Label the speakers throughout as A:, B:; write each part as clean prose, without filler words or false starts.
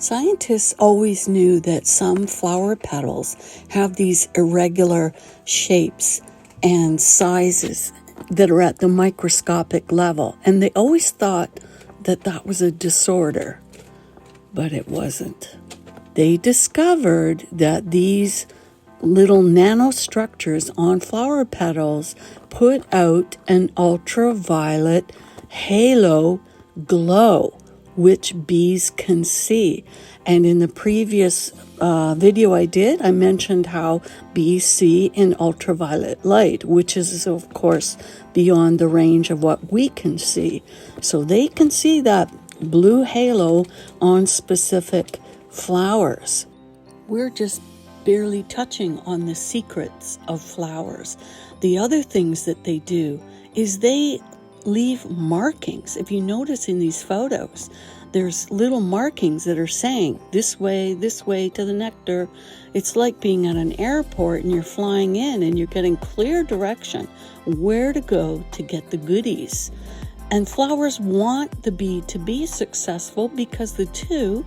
A: Scientists always knew that some flower petals have these irregular shapes and sizes that are at the microscopic level, and they always thought that that was a disorder, but it wasn't. They discovered that these little nanostructures on flower petals put out an ultraviolet halo glow, which bees can see. And in the previous video I did, I mentioned how bees see in ultraviolet light, which is, of course, beyond the range of what we can see. So they can see that blue halo on specific flowers. We're just barely touching on the secrets of flowers. The other things that they do is they leave markings. If you notice in these photos, there's little markings that are saying this way to the nectar. It's like being at an airport and you're flying in and you're getting clear direction where to go to get the goodies. And flowers want the bee to be successful because the two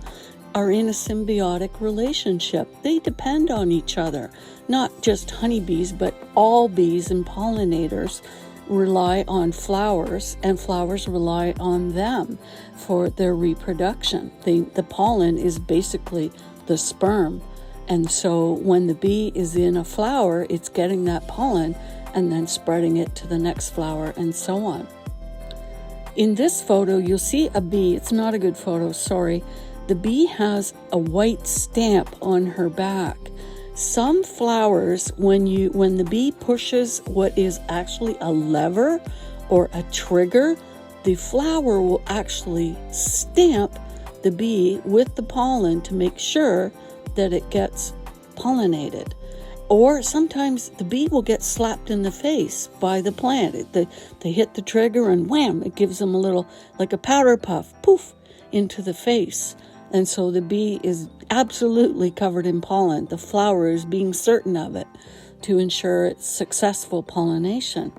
A: are in a symbiotic relationship. They depend on each other. Not just honeybees, but all bees and pollinators rely on flowers, and flowers rely on them for their reproduction. The pollen is basically the sperm. And so when the bee is in a flower, it's getting that pollen and then spreading it to the next flower and so on. In this photo, you'll see a bee. It's not a good photo, sorry. The bee has a white stamp on her back. Some flowers, when the bee pushes what is actually a lever or a trigger, the flower will actually stamp the bee with the pollen to make sure that it gets pollinated. Or sometimes the bee will get slapped in the face by the plant. They hit the trigger and wham, it gives them a little, like a powder puff, poof, into the face. And so the bee is absolutely covered in pollen. The flower is being certain of it to ensure its successful pollination.